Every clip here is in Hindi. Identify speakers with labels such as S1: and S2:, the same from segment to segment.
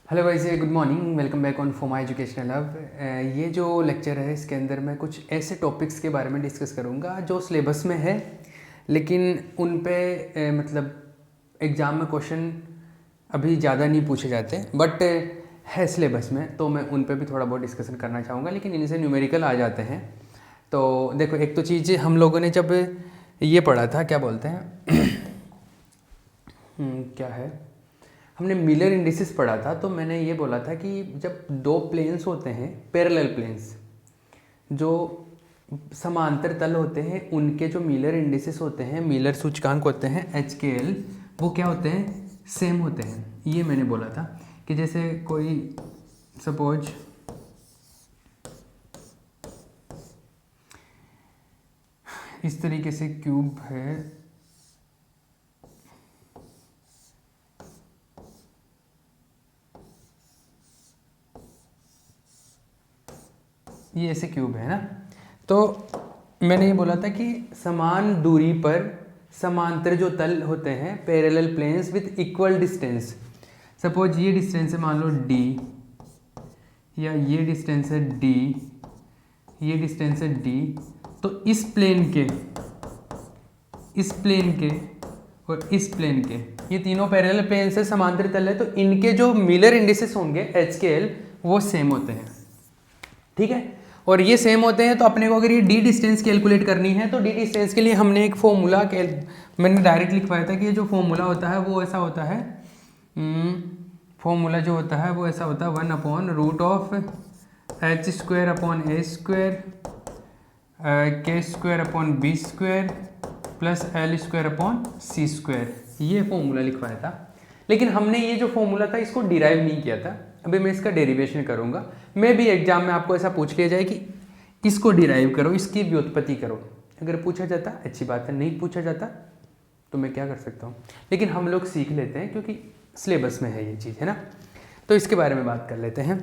S1: Hello guys, good morning. Welcome back on for my educational hub. ये जो लेक्चर है इसके अंदर मैं कुछ ऐसे टॉपिक्स के बारे में डिस्कस करूँगा जो सिलेबस में है, लेकिन उन पे मतलब एग्ज़ाम में क्वेश्चन अभी ज़्यादा नहीं पूछे जाते, बट है सिलेबस में, तो मैं उन पे भी थोड़ा बहुत डिस्कशन करना चाहूँगा। लेकिन इनसे न्यूमेरिकल आ जाते हैं। तो देखो, एक तो चीज़ हम लोगों ने जब ये पढ़ा था, क्या बोलते हैं क्या है, हमने मिलर इंडिसेस पढ़ा था। तो मैंने ये बोला था कि जब दो प्लेन्स होते हैं, पैरेलल प्लेन्स, जो समांतर तल होते हैं, उनके जो मिलर इंडिसेस होते हैं, मिलर सूचकांक होते हैं HKL, वो क्या होते हैं, सेम होते हैं। ये मैंने बोला था कि जैसे कोई सपोज इस तरीके से क्यूब है, ये ऐसे क्यूब है ना, तो मैंने ये बोला था कि समान दूरी पर समांतर जो तल होते हैं, parallel planes with equal distance. Suppose ये डिस्टेंस है, मान लो D, या ये डिस्टेंस है D, ये डिस्टेंस है D। तो इस प्लेन के और इस प्लेन के, ये तीनों पैरेलल प्लेन से समांतर तल है, तो इनके जो मिलर इंडिसेस होंगे HKL वो सेम होते हैं। ठीक है, और ये सेम होते हैं। तो अपने को अगर ये D डिस्टेंस कैलकुलेट करनी है, तो D डिस्टेंस के लिए हमने एक फॉर्मूला मैंने डायरेक्ट लिखवाया था कि ये जो फॉर्मूला होता है वो ऐसा होता है, फॉर्मूला जो होता है वो ऐसा होता है 1/√h² k² प्लस L² ये फॉर्मूला लिखवाया था। लेकिन हमने ये जो फॉर्मूला था इसको डिराइव नहीं किया था। अभी मैं इसका डेरिवेशन करूँगा। मैं भी एग्जाम में आपको ऐसा पूछ लिया जाए कि इसको डिराइव करो, इसकी व्युत्पत्ति करो। अगर पूछा जाता अच्छी बात है, नहीं पूछा जाता तो मैं क्या कर सकता हूँ। लेकिन हम लोग सीख लेते हैं क्योंकि सिलेबस में है ये चीज़, है ना। तो इसके बारे में बात कर लेते हैं।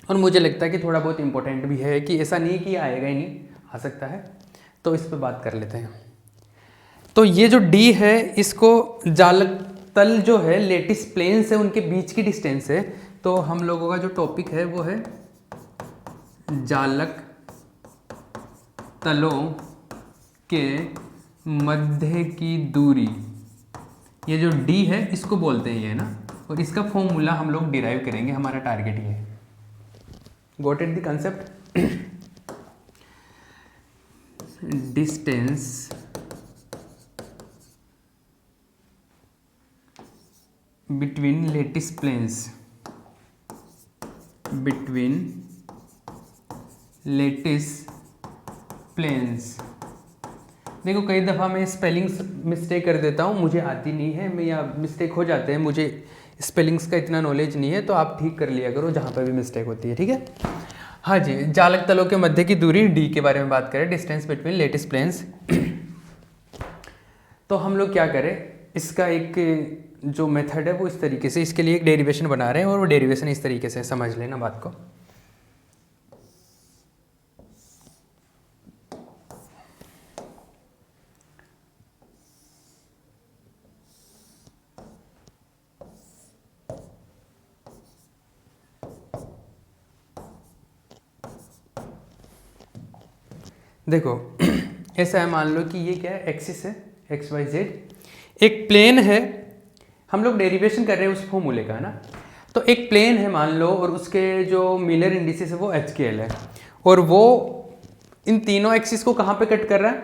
S1: और मुझे लगता है कि थोड़ा बहुत इंपॉर्टेंट भी है, कि ऐसा नहीं कि आएगा ही नहीं, आ सकता है। तो इस पर बात कर लेते हैं। तो ये जो D है, इसको जालक तल जो है, लेटिस प्लेन से उनके बीच की डिस्टेंस है। तो हम लोगों का जो टॉपिक है वो है जालक तलों के मध्य की दूरी। ये जो D है इसको बोलते हैं, ये ना, और इसका फॉर्मूला हम लोग डिराइव करेंगे। हमारा टारगेट ये है। Got it the concept. Distance between lattice planes, देखो, कई दफ़ा मैं स्पेलिंग्स मिस्टेक कर देता हूँ, मुझे आती नहीं है, मैं या मिस्टेक हो जाते हैं, मुझे स्पेलिंग्स का इतना नॉलेज नहीं है, तो आप ठीक कर लिया करो जहाँ पर भी मिस्टेक होती है। ठीक है, हाँ जी। जालक तलों के मध्य की दूरी D के बारे में बात करें, डिस्टेंस बिटवीन लेटिस प्लेन्स। तो हम लोग क्या करें, इसका एक जो मेथड है वो इस तरीके से, इसके लिए एक डेरिवेशन बना रहे हैं, और वो डेरिवेशन इस तरीके से, समझ लेना बात को। देखो ऐसा है, मान लो कि ये क्या है, एक्सिस है, XYZ, एक प्लेन है। हम लोग डेरिवेशन कर रहे हैं उस फॉर्मूले का, है ना। तो एक प्लेन है मान लो, और उसके जो मिलर इंडिसेस है वो HKL है, और वो इन तीनों एक्सिस को कहाँ पे कट कर रहा है,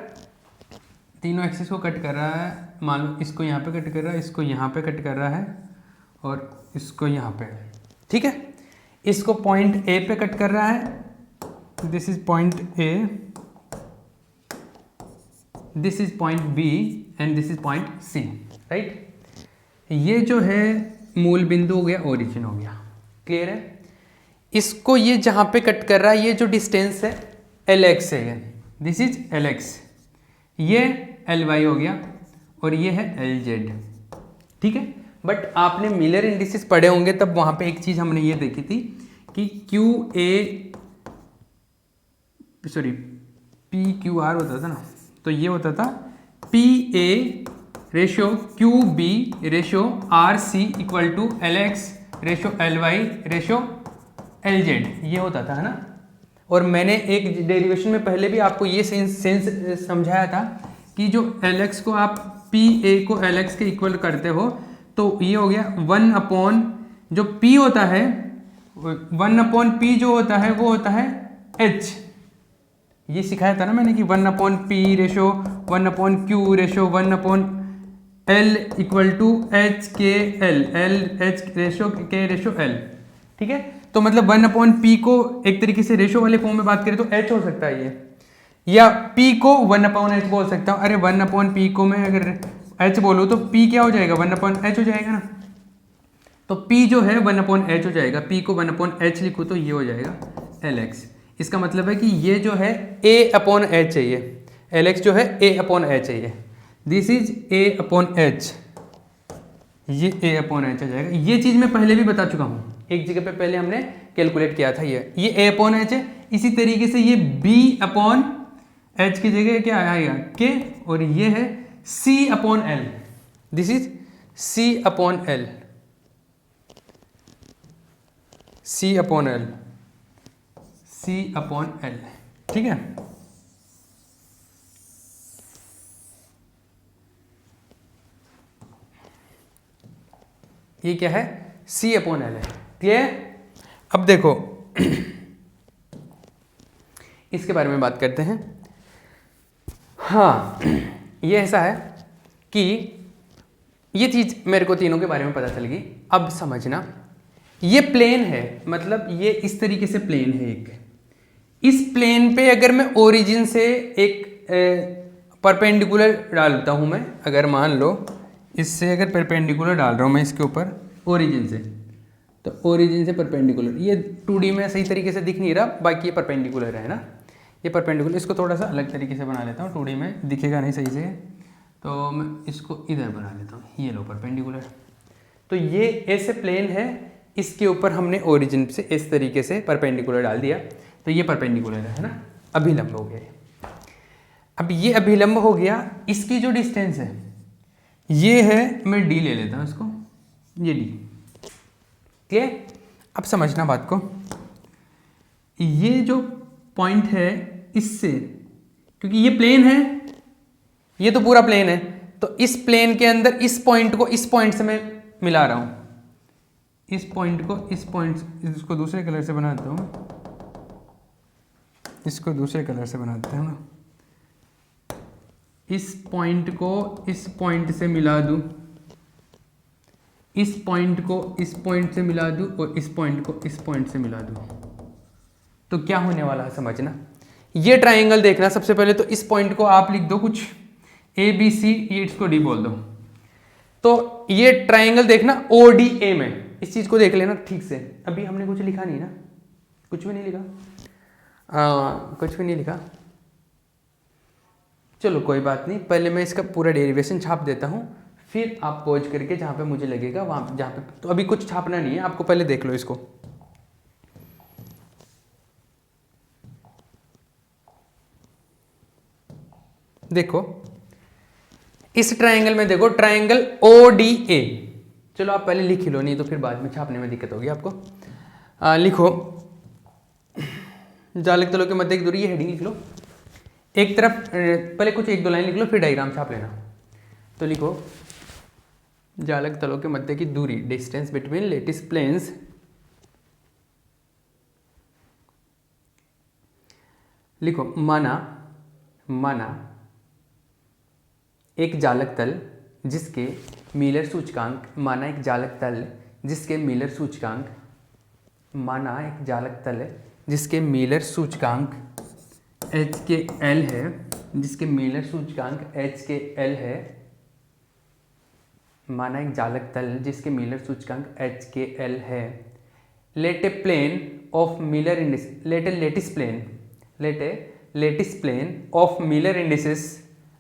S1: तीनों एक्सिस को कट कर रहा है। मान लो इसको यहाँ पे कट कर रहा है, इसको यहाँ पे कट कर रहा है, और इसको यहाँ पे। ठीक है, इसको पॉइंट A पे कट कर रहा है, this is point A, this is point B and this is point C, right. ये जो है मूल बिंदु हो गया, ओरिजिन हो गया। क्लियर है। इसको ये जहाँ पे कट कर रहा है, ये जो डिस्टेंस है LX है, दिस इज LX, ये LY हो गया, और ये है LZ। ठीक है, बट आपने मिलर इंडिसेस पढ़े होंगे, तब वहाँ पे एक चीज़ हमने ये देखी थी कि PQR होता था ना, तो ये होता था PA ratio QB ratio RC equal to LX ratio L Y ratio L Z, ये होता था, है ना। और मैंने एक डेरिवेशन में पहले भी आपको ये सेंस समझाया था कि जो एल एक्स को आप पी ए को एल एक्स के इक्वल करते हो तो ये हो गया 1 अपॉन जो p होता है 1 अपॉन पी जो होता है वो होता है h। ये सिखाया था ना मैंने कि 1 upon P ratio 1 upon Q ratio 1 upon L equal to H K L, L H ratio K ratio L, ठीक है। तो मतलब 1 अपॉन पी को एक तरीके से रेशो वाले फॉर्म में बात करें तो h हो सकता है ये, या p को 1 अपॉन h बोल सकता हूँ। अरे 1 अपॉन पी को मैं अगर h बोलूँ तो p क्या हो जाएगा 1 अपॉन h हो जाएगा ना। तो p जो है 1 अपॉन h हो जाएगा, p को 1 अपॉन h लिखूँ तो ये हो जाएगा lx। इसका मतलब है कि ये जो है a अपॉन h है, ये lx जो है a अपॉन h है, ये this is a upon h, ये a अपॉन h आ जाएगा। ये चीज़ मैं पहले भी बता चुका हूँ, एक जगह पे पहले हमने कैलकुलेट किया था। ये a अपॉन h है। इसी तरीके से ये b अपॉन h की जगह क्या आएगा k, और ये है c upon l, this is c upon l, c upon l, c upon l, ठीक है। ये क्या है c अपॉन l है, क्लियर। अब देखो इसके बारे में बात करते हैं। हाँ, ये ऐसा है कि ये चीज़ मेरे को तीनों के बारे में पता चल गई। अब समझना, ये प्लेन है, मतलब ये इस तरीके से प्लेन है एक। इस प्लेन पे अगर मैं ओरिजिन से एक परपेंडिकुलर डालता हूँ, मैं अगर मान लो इससे अगर परपेंडिकुलर डाल रहा हूँ मैं इसके ऊपर ओरिजिन से, तो ओरिजिन से परपेंडिकुलर, ये 2D में सही तरीके से दिख नहीं रहा, बाकी ये परपेंडिकुलर है ना, ये परपेंडिकुलर। इसको थोड़ा सा अलग तरीके से बना लेता हूँ, 2D में दिखेगा नहीं सही से, तो मैं इसको इधर बना लेता हूँ, ये लो परपेंडिकुलर। तो ये ऐसे प्लेन है, इसके ऊपर हमने ओरिजिन से इस तरीके से परपेंडिकुलर डाल दिया, तो ये परपेंडिकुलर है ना, अभिलंब हो गया। अब ये अभिलंब हो गया, इसकी जो डिस्टेंस है ये है, मैं d ले लेता हूँ इसको, ये d, क्लियर। अब समझना बात को, ये जो पॉइंट है इससे, क्योंकि ये प्लेन है, ये तो पूरा प्लेन है, तो इस प्लेन के अंदर इस पॉइंट को इस पॉइंट से मैं मिला रहा हूँ, इस पॉइंट को इस पॉइंट, इसको दूसरे कलर से बना देता हूँ, इसको दूसरे कलर से बना देते हैं ना, इस पॉइंट को इस पॉइंट से मिला दूँ, इस पॉइंट को इस पॉइंट से मिला दूँ, और इस पॉइंट को इस पॉइंट से मिला दूँ, तो क्या होने वाला है समझना। ये ट्राइंगल देखना, सबसे पहले तो इस पॉइंट को आप लिख दो कुछ ए बी सी, ये इसको डी बोल दो, तो ये ट्राइंगल देखना ओ डी ए में, इस चीज को देख लेना ठीक से। अभी हमने कुछ लिखा नहीं ना, कुछ भी नहीं लिखा, कुछ भी नहीं लिखा, चलो कोई बात नहीं, पहले मैं इसका पूरा डेरिवेशन छाप देता हूँ, फिर आप पॉज करके जहाँ पे मुझे लगेगा वहाँ, जहाँ पे, तो अभी कुछ छापना नहीं है आपको, पहले देख लो इसको। देखो इस ट्रायंगल में, देखो ट्रायंगल ओ डी ए, चलो आप पहले लिख लो, नहीं तो फिर बाद में छापने में दिक्कत होगी आपको। लिखो, जालक तलों के मध्य की दूरी, ये हेडिंग लिख लो। एक तरफ पहले कुछ 1-2 लाइन लिख लो, फिर डायग्राम छाप लेना। तो लिखो, जालक तलों के मध्य की दूरी, डिस्टेंस बिटवीन लेटिस प्लेन्स, लिखो माना एक जालक तल जिसके मीलर सूचकांक, माना एक जालक तल जिसके मीलर सूचकांक, माना एक जालक तल जिसके मीलर सूचकांक h के l है, जिसके मीलर सूचकांक h के l है, माना एक जालक तल जिसके मीलर सूचकांक h के l है। Let a plane of Miller indices, let a lattice plane of Miller indices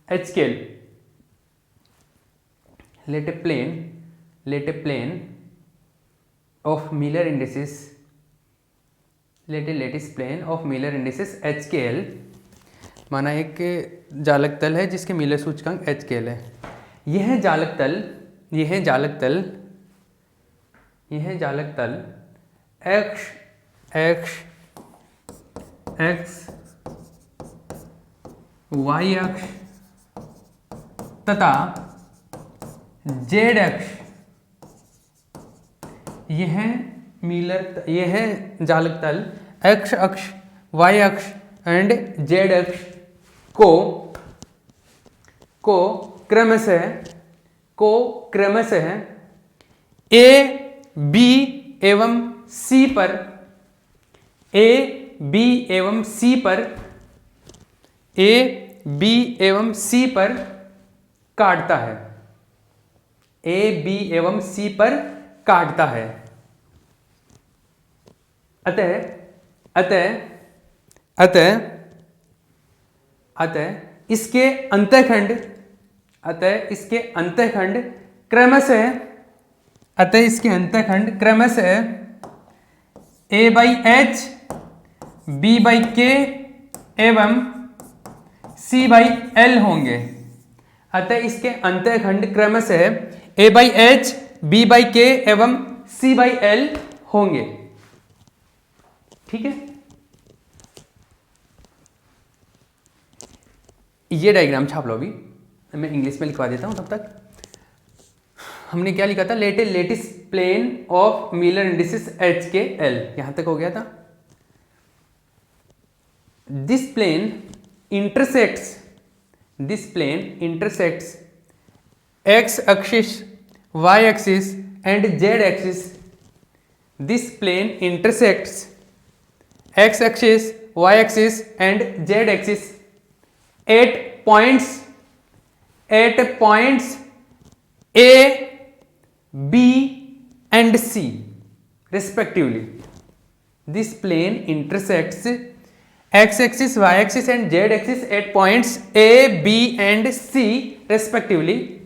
S1: h K l, let a plane of Miller indices, let a lattice plane of Miller indices h K l, माना एक जालक तल है जिसके मीलर सूचकांक h के l है। यह जालक तल यह है जालक तल एक्स एक्स एक्स वाई अक्ष तथा जेड अक्ष, यह मीलर, यह है जालक तल एक्स अक्ष वाई अक्ष एंड जेड अक्ष को क्रमशः ए बी एवं सी पर काटता है, ए बी एवं सी पर काटता है। अतः इसके अंतःखंड क्रमशः ए बाई एच बी बाई के एवं सी बाई एल होंगे। अतः इसके अंतःखंड क्रमशः ए बाई एच बी बाई के एवं सी बाई एल होंगे। ठीक है, ये डायग्राम छाप लो। अभी मैं इंग्लिश में लिखवा देता हूं। तब तक हमने क्या लिखा था, lattice plane of Miller indices H K L, यहां तक हो गया था। This plane intersects X axis Y axis and Z axis. This plane intersects X axis Y axis and Z axis at points A, B and C respectively. This plane intersects x-axis, y-axis and z-axis at points A, B and C respectively.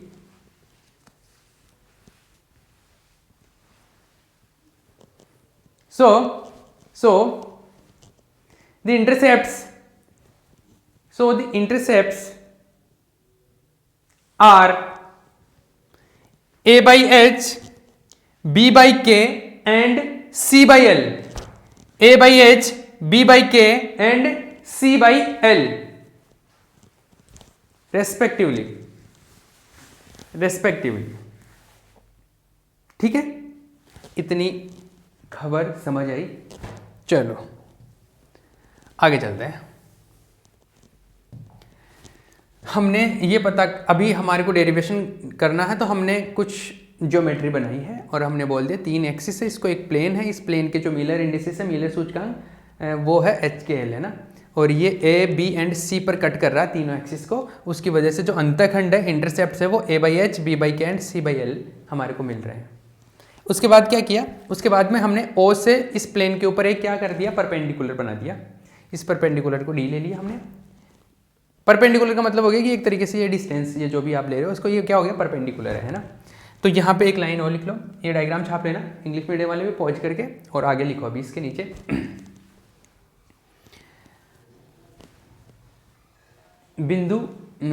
S1: So the intercepts are A by H, B by K and C by L. A by H, B by K and C by L respectively. ठीक है, इतनी खबर समझ आई। चलो आगे चलते हैं। हमने ये पता, अभी हमारे को डेरिवेशन करना है, तो हमने कुछ ज्योमेट्री बनाई है और हमने बोल दिया 3 एक्सिस है, इसको एक प्लेन है, इस प्लेन के जो मिलर इंडिसेस है, मिलर सूचकांक वो है एच के एल है ना, और ये ए बी एंड सी पर कट कर रहा है तीनों एक्सिस को। उसकी वजह से जो अंतःखंड है, इंटरसेप्ट है, वो ए बाई एच बी बाई के एंड सी बाई एल हमारे को मिल रहे हैं। उसके बाद क्या किया, उसके बाद में हमने ओ से इस प्लेन के ऊपर एक क्या कर दिया, परपेंडिकुलर बना दिया। इस परपेंडिकुलर को डी ले लिया हमने। परपेंडिकुलर का मतलब हो गया कि एक तरीके से ये डिस्टेंस, ये जो भी आप ले रहे हो इसको, ये क्या हो गया, परपेंडिकुलर है ना। तो यहाँ पे एक लाइन और लिख लो, ये डायग्राम छाप लेना, इंग्लिश मीडियम वाले भी पॉज करके, और आगे लिखो अभी इसके नीचे।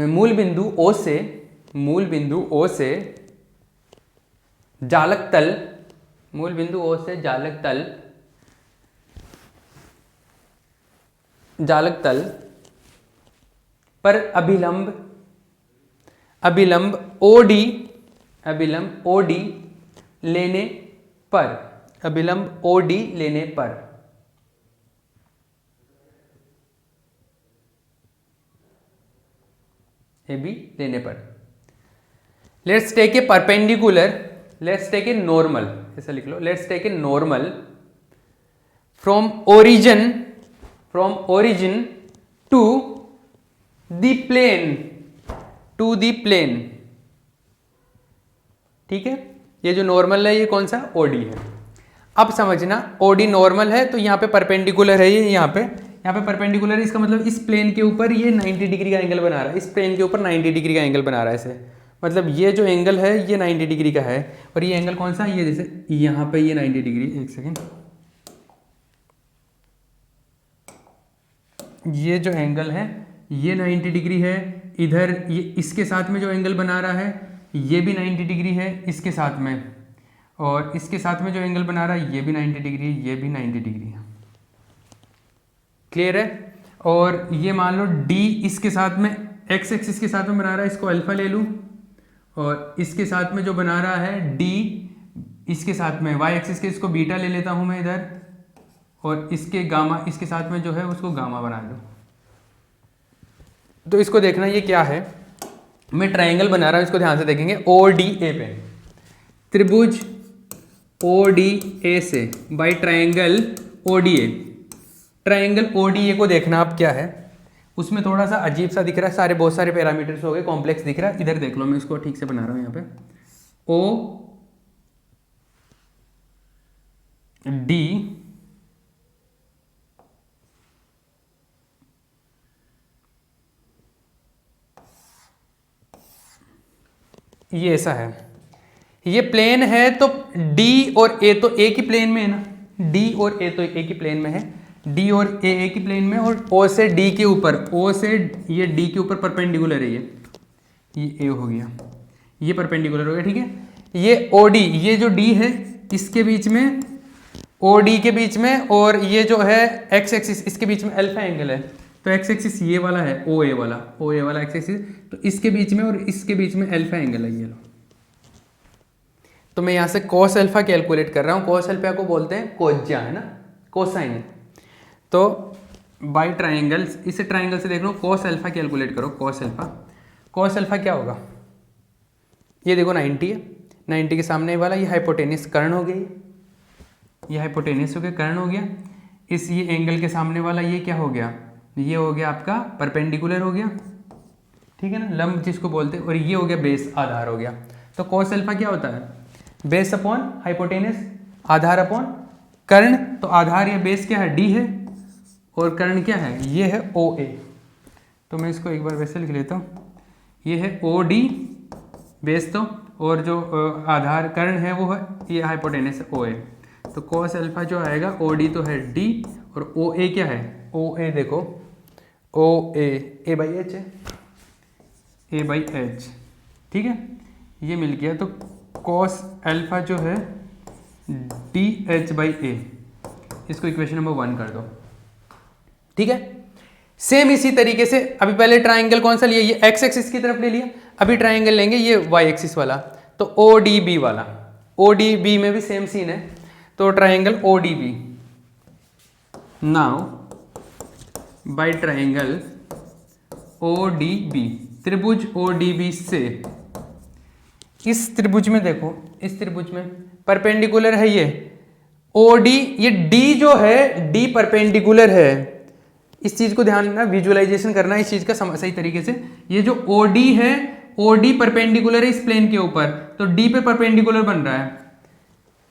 S1: मूल बिंदु ओ से जालक तल पर अभिलंब OD लेने पर, AB लेने पर, लेट्स टेक ए नॉर्मल, ऐसा लिख लो, let's take a normal from origin to the plane, ठीक है। ये जो नॉर्मल है ये कौन सा, OD है। अब समझना, OD नॉर्मल है तो यहाँ पे परपेंडिकुलर है, ये यहाँ पे परपेंडिकुलर है, इसका मतलब इस प्लेन के ऊपर ये 90 डिग्री का एंगल बना रहा है, इस प्लेन के ऊपर 90 डिग्री का एंगल बना रहा है ऐसे, मतलब ये जो एंगल है ये 90 डिग्री का है, और ये एंगल कौन सा, ये जैसे यहाँ पे ये 90 डिग्री, एक सेकेंड, ये जो एंगल है ये 90 डिग्री है, इधर ये इसके साथ में जो एंगल बना रहा है ये भी 90 डिग्री है इसके साथ में, और इसके साथ में जो एंगल बना रहा है ये भी 90 डिग्री है, ये भी 90 डिग्री है। क्लियर है। और ये मान लो D इसके साथ में एक्स एक्सिस के साथ में बना रहा है, इसको अल्फा ले लूँ, और इसके साथ में जो बना रहा है D इसके साथ में वाई एक्सिस के, इसको बीटा ले लेता हूँ मैं इधर, और इसके गामा इसके साथ में जो है उसको गामा बना लूँ। तो इसको देखना ये क्या है, मैं ट्रायंगल बना रहा हूँ, इसको ध्यान से देखेंगे। ODA पे त्रिभुज ODA से by triangle ODA, triangle ODA को देखना आप क्या है, उसमें थोड़ा सा अजीब सा दिख रहा है, सारे बहुत सारे पैरामीटर्स हो गए, कॉम्प्लेक्स दिख रहा है। इधर देख लो, मैं इसको ठीक से बना रहा हूँ। यहाँ पे OD ये ऐसा है, ये प्लेन है, तो D और A तो एक ही प्लेन में है ना, D और A तो एक ही प्लेन में है, D और A एक ही प्लेन में, और O से D के ऊपर, O से ये D के ऊपर परपेंडिकुलर है, ये A हो गया, ये परपेंडिकुलर हो गया। ठीक है। ये OD, ये जो D है इसके बीच में, OD के बीच में, और ये जो है एक्स एक्सिस इसके बीच में अल्फा एंगल है, तो एक्स एक्सिस ये वाला है, OA वाला एक्स एक्सिस, तो इसके बीच में और इसके बीच में अल्फा एंगल है, ये लो। तो मैं यहाँ से cos अल्फा कैलकुलेट कर रहा हूँ। cos अल्फा को बोलते हैं कोज्या, है ना, कोसाइन। तो बाई ट्राइंगल, इसे ट्राइंगल से देख लो, cos अल्फा कैलकुलेट करो, cos अल्फा क्या होगा, ये देखो 90 है, 90 के सामने वाला ये हाइपोटेनियस कर्ण हो गई, ये हाइपोटेनियस हो गया, कर्ण हो गया। इस ये एंगल के सामने वाला ये क्या हो गया, ये हो गया आपका परपेंडिकुलर हो गया, ठीक है ना, लंब जिसको बोलते हैं, और ये हो गया बेस, आधार हो गया। तो cos अल्फा क्या होता है, बेस अपॉन हाइपोटेनस, आधार अपॉन कर्ण। तो आधार या बेस क्या है, D है, और कर्ण क्या है, ये है OA। तो मैं इसको एक बार वैसे लिख लेता हूँ, ये है OD बेस, तो और जो आधार कर्ण है वो है ये हाइपोटेनस है OA। तो cos अल्फा जो आएगा, OD तो है D, और OA क्या है, OA देखो, OA A/H है, A/H, ठीक है, ये मिल गया। तो cos अल्फा जो है DH/A, इसको इक्वेशन नंबर 1 कर दो। ठीक है। सेम इसी तरीके से अभी पहले ट्राइंगल कौन सा लिया, ये एक्स एक्सिस की तरफ ले लिया, अभी ट्राइंगल लेंगे ये वाई एक्सिस वाला, तो ODB वाला, ODB में भी सेम सीन है। तो triangle ODB, now by triangle ODB, त्रिभुज ODB से इस त्रिभुज में देखो, इस त्रिभुज में परपेंडिकुलर है ये OD, ये D जो है D परपेंडिकुलर है। इस चीज को ध्यान ना, विजुअलाइजेशन करना इस चीज का सही तरीके से। ये जो OD है, OD परपेंडिकुलर है इस प्लेन के ऊपर, तो D पे परपेंडिकुलर बन रहा है,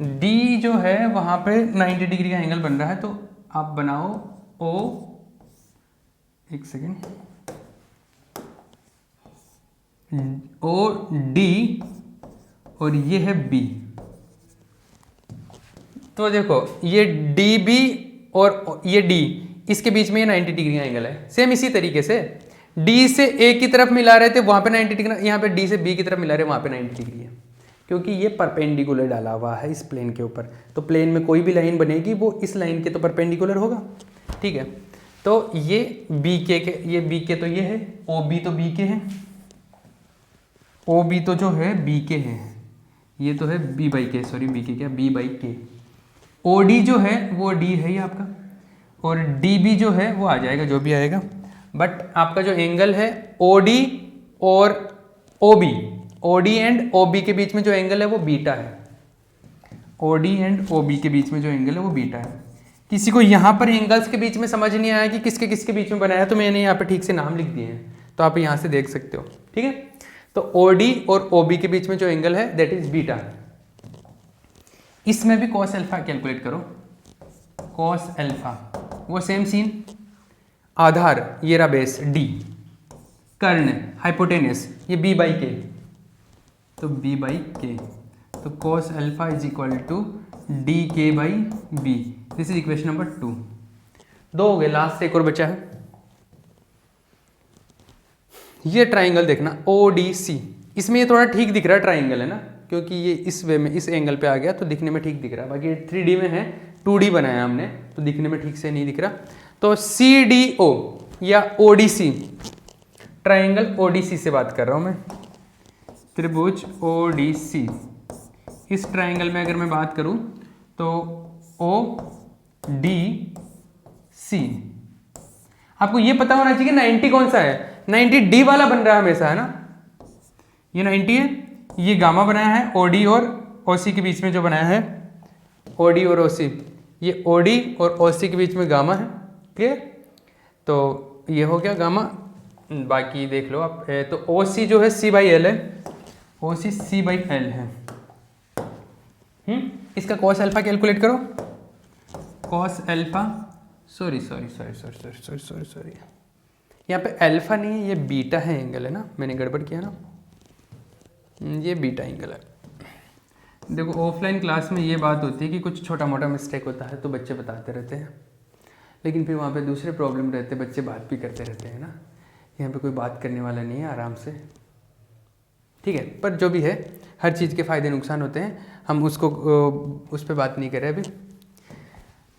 S1: D जो है वहां पे 90 डिग्री का एंगल बन रहा है। तो आप बनाओ O, एक सेकेंड, OD और ये है B। तो देखो ये DB और ये D, इसके बीच में ये 90 डिग्री का एंगल है। सेम इसी तरीके से D से A की तरफ मिला रहे थे, वहां पे 90 डिग्री, यहाँ पे D से B की तरफ मिला रहे, वहां पे 90 डिग्री है, क्योंकि ये परपेंडिकुलर डाला हुआ है इस प्लेन के ऊपर। तो प्लेन में कोई भी लाइन बनेगी वो इस लाइन के तो परपेंडिकुलर होगा। ठीक है। तो ये BK के, ये BK तो ये है, OB तो BK है, OB तो जो है BK है, ये तो है B/K, सॉरी BK क्या, B/K। OD जो है वो D है ये आपका, और DB जो है वो आ जाएगा जो भी आएगा। बट आपका जो एंगल है OD और OB, OD एंड OB के बीच में जो एंगल है वो बीटा है, OD एंड OB के बीच में जो एंगल है वो बीटा है। किसी को यहाँ पर एंगल्स के बीच में समझ नहीं आया कि किसके किसके बीच में बनाया, तो मैंने यहाँ पे ठीक से नाम लिख दिए हैं, तो आप यहाँ से देख सकते हो। ठीक है। तो OD और OB के बीच में जो एंगल है दैट इज बीटा। इसमें भी cos अल्फा कैलकुलेट करो, cos अल्फा वो सेम सीन, आधार ये रहा बेस D, कर्ण हाइपोटेनस ये B/K, तो B/K, तो cos alpha is equal to DK/B। This is equation number 2। 2 हो गए, लास्ट एक और बचा है। ये ट्राइंगल देखना ODC, इसमें ये थोड़ा ठीक दिख रहा है ट्राइंगल, है ना, क्योंकि ये इस वे में इस एंगल पे आ गया तो दिखने में ठीक दिख रहा है, बाकी 3D में है, 2D बनाया हमने तो दिखने में ठीक से नहीं दिख रहा। तो CDO या ODC, ट्राइंगल ODC से बात कर रहा हूँ मैं, त्रिभुज ODC, इस ट्राइंगल में अगर मैं बात करूँ तो ODC, आपको ये पता होना चाहिए 90 कौन सा है, 90 D वाला बन रहा है हमेशा, है ना, ये 90 है, ये गामा बनाया है OD और OC के बीच में जो बनाया है, OD और OC, ये OD और OC के बीच में गामा है, क्लियर। तो ये हो गया गामा, बाकी देख लो आप, तो OC जो है C/L है, OC C/L है। इसका cos अल्फा कैलकुलेट करो, cos अल्फा, सॉरी यहाँ पे अल्फा नहीं है, ये बीटा है एंगल, है ना, मैंने गड़बड़ किया ना, ये बीटा एंगल है। देखो ऑफलाइन क्लास में ये बात होती है कि कुछ छोटा मोटा मिस्टेक होता है तो बच्चे बताते रहते हैं, लेकिन फिर वहाँ पे दूसरे प्रॉब्लम रहते हैं, बच्चे बात भी करते रहते हैं ना, यहाँ पे कोई बात करने वाला नहीं है, आराम से, ठीक है। पर जो भी है, हर चीज़ के फ़ायदे नुकसान होते हैं, हम उसको उस पर बात नहीं कर रहे अभी।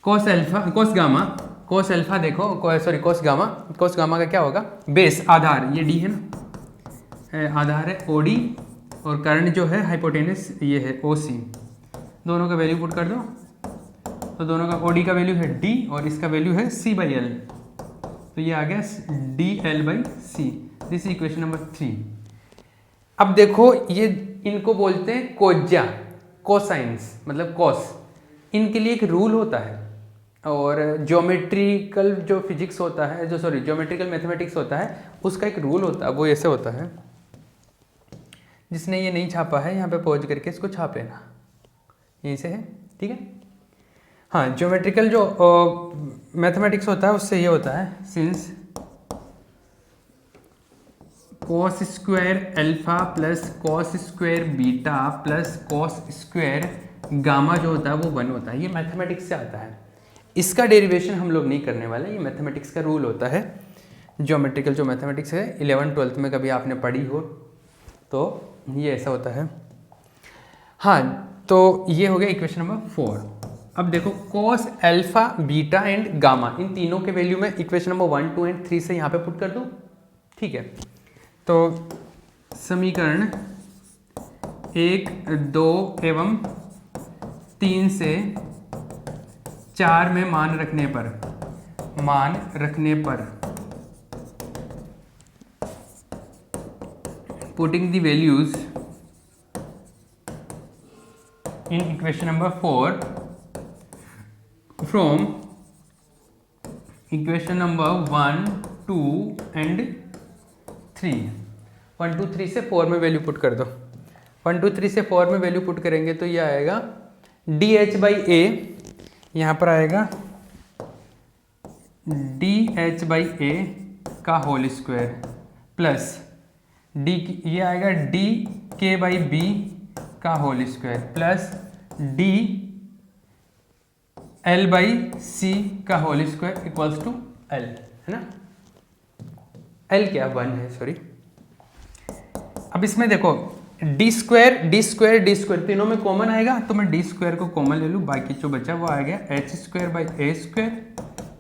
S1: cos alpha, cos gamma, cos alpha देखो, सॉरी cos गामा का क्या होगा, बेस, आधार, ये D है ना, आधार है OD, और कर्ण जो है हाइपोटेनस ये है OC, दोनों का वैल्यू पुट कर दो, तो दोनों का OD का वैल्यू है D और इसका वैल्यू है C/L, तो ये आ गया DL/C, दिस इक्वेशन नंबर 3। अब देखो ये इनको बोलते हैं कोज्या, कोसाइंस मतलब कॉस, इनके लिए एक रूल होता है, और ज्योमेट्रिकल जो फिजिक्स होता है, जो सॉरी ज्योमेट्रिकल मैथमेटिक्स होता है, उसका एक रूल होता है, वो ऐसे होता है, जिसने ये नहीं छापा है यहाँ पे पहुँच करके इसको छाप लेना, यहीं से है, ठीक है। हाँ, ज्योमेट्रिकल जो मैथमेटिक्स होता है उससे ये होता है, since cos square alpha plus cos square beta plus cos square gamma जो होता है वो 1 होता है, ये मैथमेटिक्स से आता है, इसका डेरिवेशन हम लोग नहीं करने वाले, ये मैथमेटिक्स का रूल होता है। ज्योमेट्रिकल जो मैथमेटिक्स है 11th-12th में कभी आपने पढ़ी हो तो ये ऐसा होता है। हाँ, तो ये हो गया इक्वेशन नंबर 4। अब देखो cos alpha beta and gamma, इन तीनों के वैल्यू में इक्वेशन नंबर 1, 2 एंड 3 से यहाँ पे पुट कर दो, ठीक है। तो समीकरण 1, 2 एवं 3 से 4 में मान रखने पर putting the values in equation number 4 from equation number 1, 2 and 3, 1, 2, 3 से 4 में वैल्यू पुट कर दो, 1, 2, 3 से 4 में वैल्यू पुट करेंगे तो ये आएगा DH/A, यहाँ पर आएगा DH/A का होल स्क्वायर प्लस D, ये आएगा DK/B का होल स्क्वायर प्लस DL/C का whole square equals to L, है ना, L क्या 1 है, सॉरी। अब इसमें देखो डी स्क्वायर तीनों में कॉमन आएगा, तो मैं डी स्क्वायर को कॉमन ले लूँ, बाकी जो बचा वो आ गया h²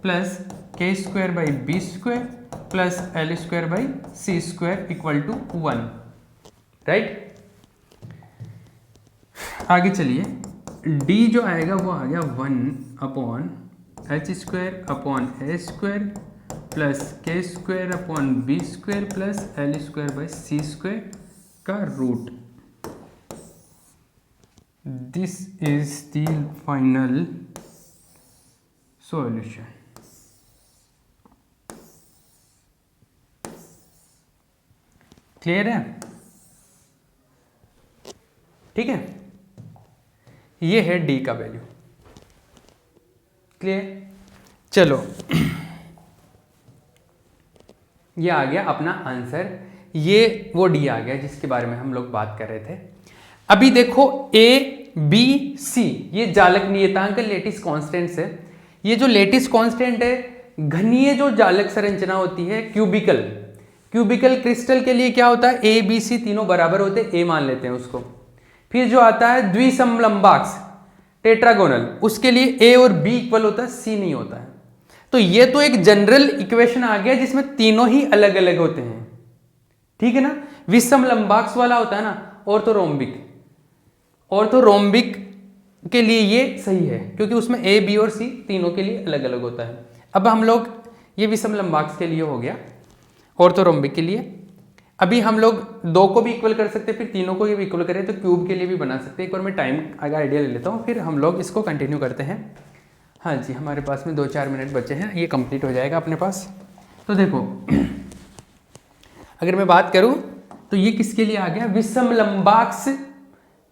S1: plus k² plus L² equal to 1, right. आगे चलिए, d जो आएगा वो आ गया 1/h² plus k² plus L² का root. This is the final solution. Clear है? ठीक है, ये है डी का वैल्यू। क्लियर? चलो ये आ गया अपना आंसर, ये वो डी आ गया जिसके बारे में हम लोग बात कर रहे थे। अभी देखो ए बी सी, ये जालक नियतांक लेटिस कांस्टेंट्स है। ये जो लेटिस कांस्टेंट है, घनीय जो जालक संरचना होती है क्यूबिकल क्रिस्टल के लिए क्या होता है, ए बी सी तीनों बराबर होते हैं, ए मान लेते हैं उसको। फिर जो आता है द्विसमलंबाक्स टेट्रागोनल, उसके लिए ए और बी इक्वल होता है, सी नहीं होता है। तो ये तो एक जनरल इक्वेशन आ गया जिसमें तीनों ही अलग अलग होते हैं, ठीक है ना। विषमलंबाक्स वाला होता है ना ऑर्थोरोम्बिक, ऑर्थोरोम्बिक के लिए ये सही है क्योंकि उसमें ए बी और सी तीनों के लिए अलग अलग होता है। अब हम लोग ये विषमलंबाक्स के लिए हो गया, ऑर्थोरोम्बिक के लिए। अभी हम लोग दो को भी इक्वल कर सकते हैं, फिर तीनों को भी इक्वल करें तो क्यूब के लिए भी बना सकते हैं। एक बार मैं टाइम का आइडिया ले लेता हूँ, फिर हम लोग इसको कंटिन्यू करते हैं। हाँ जी, हमारे पास में 2-4 मिनट बचे हैं, ये कंप्लीट हो जाएगा अपने पास। तो देखो अगर मैं बात करूँ तो ये किसके लिए आ गया, विषमलंबाक्स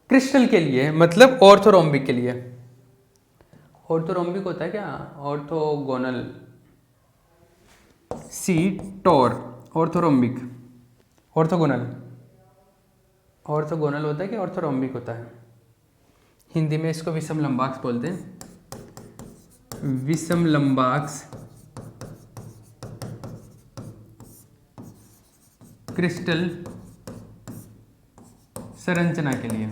S1: क्रिस्टल के लिए, मतलब ऑर्थोरोम्बिक के लिए। ऑर्थोरोम्बिक होता है क्या, ऑर्थोगोनल, सी टोर, ऑर्थोरोम्बिक, ऑर्थोगोनल, ऑर्थोगोनल होता है कि ऑर्थोरोम्बिक होता है। हिंदी में इसको विषमलंबाक्स बोलते हैं, विषमलंबाक्स क्रिस्टल संरचना के लिए।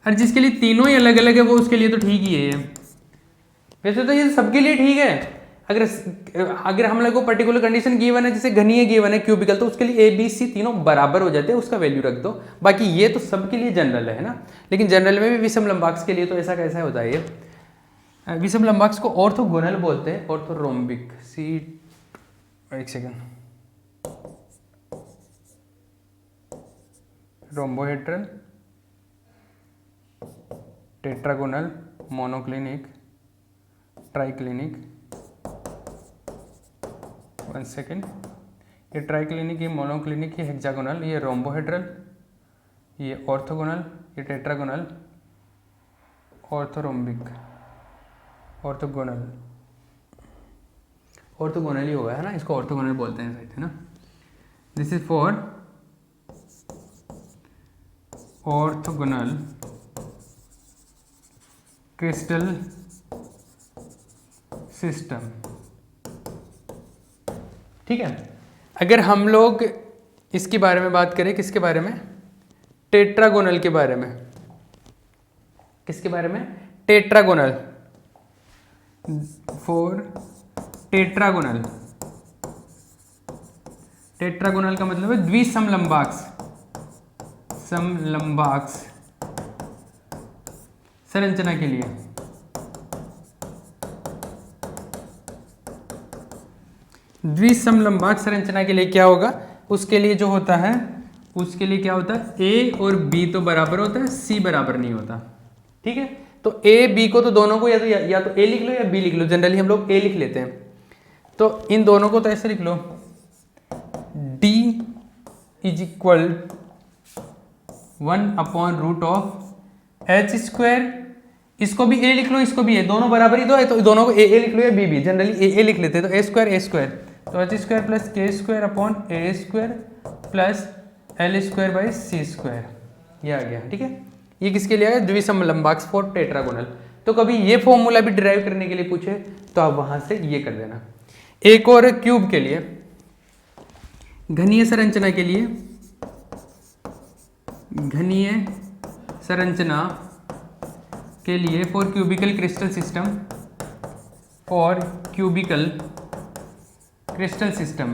S1: और जिसके लिए तीनों ही अलग अलग है वो उसके लिए तो ठीक ही है ये। वैसे तो ये सबके लिए ठीक है। अगर हम लोग को पर्टिकुलर कंडीशन गिवन है, जैसे घनीय गिवन है क्यूबिकल, तो उसके लिए ए बी सी तीनों बराबर हो जाते हैं, उसका वैल्यू रख दो। बाकी ये तो सबके लिए जनरल है ना, लेकिन जनरल में भी विषमलंबाक्स के लिए तो ऐसा कैसा होता है ये। विषमलंबाक्स को ऑर्थोगोनल बोलते हैं, ऑर्थोरोम्बिक, सी, एक second, rhombohedral, tetragonal, monoclinic, triclinic, 1 second, ये ट्राइक्लिनिक, ये मोनोक्लिनिक, ये हेक्सागोनल, ये रोम्बोहेड्रल, ये ऑर्थोगोनल, ये टेट्रागोनल, ऑर्थोरोम्बिक, ऑर्थोगोनल, ऑर्थोगोनल ही होगा है ना, इसको ऑर्थोगोनल बोलते हैं, है ना। This is for orthogonal crystal system, ठीक है। अगर हम लोग इसके बारे में बात करें, किसके बारे में, टेट्रागोनल के बारे में, किसके बारे में, टेट्रागोनल, फॉर टेट्रागोनल, टेट्रागोनल का मतलब है द्विसमलंबाक्स, समलंबाक्स संरचना के लिए। द्विसमलंबाक संरचना के लिए क्या होगा, उसके लिए जो होता है, उसके लिए क्या होता है, ए और बी तो बराबर होता है, सी बराबर नहीं होता, ठीक है। तो ए बी को तो दोनों को या तो ए लिख लो या बी लिख लो, जनरली हम लोग ए लिख लेते हैं। तो इन दोनों को तो ऐसे लिख लो, D इज इक्वल 1/√H², इसको भी ए लिख लो, इसको भी ए, दोनों बराबर ही तो है, तो दोनों को ए लिख लो या बी, जनरली ए लिख लेते हैं। तो A² तो H² plus K² plus L²/C², ये आ गया, ठीक है। ये किसके लिए आया, द्विसमलंबाक्स फॉर टेट्रागोनल। तो कभी ये फॉर्मूला भी डिराइव करने के लिए पूछे तो आप वहां से ये कर देना। एक और क्यूब के लिए, घनीय संरचना के लिए, घनीय संरचना के लिए for cubical crystal system, for cubical crystal system,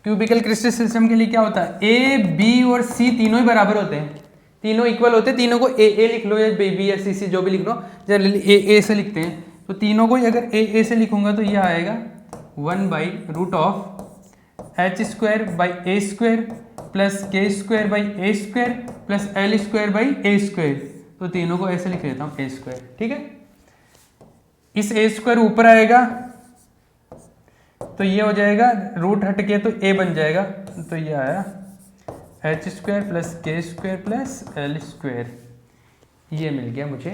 S1: cubical crystal system के लिए क्या होता है, ए बी और सी तीनों ही बराबर होते हैं, तीनों इक्वल होते हैं, तीनों को ए लिख लो या बी या सी जो भी लिख लो, जनरली ए से लिखते हैं। तो तीनों को अगर ए से लिखूंगा तो ये आएगा 1/√H²/A² plus K²/A² plus L²/A²। तो तीनों को ऐसे लिख लेता हूँ A², ठीक है। इस A² ऊपर आएगा तो ये हो जाएगा, रूट हट के तो A बन जाएगा, तो ये आया H² plus K² plus L², ये मिल गया मुझे,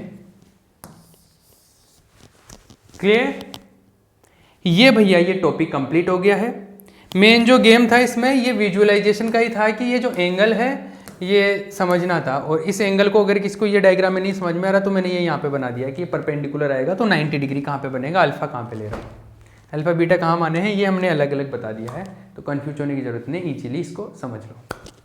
S1: क्लियर। ये भैया ये टॉपिक कंप्लीट हो गया है। मेन जो गेम था इसमें ये विजुअलाइजेशन का ही था कि ये जो एंगल है ये समझना था, और इस एंगल को अगर किसको ये डायग्राम में नहीं समझ में आ रहा तो मैंने ये यहाँ पे बना दिया कि परपेंडिकुलर आएगा तो 90 डिग्री कहाँ पे बनेगा, अल्फा कहाँ पे ले रहा हूँ, अल्फा बीटा कहाँ माने हैं ये हमने अलग अलग बता दिया है, तो कन्फ्यूज होने की जरूरत नहीं, इजीली इसको समझ लो।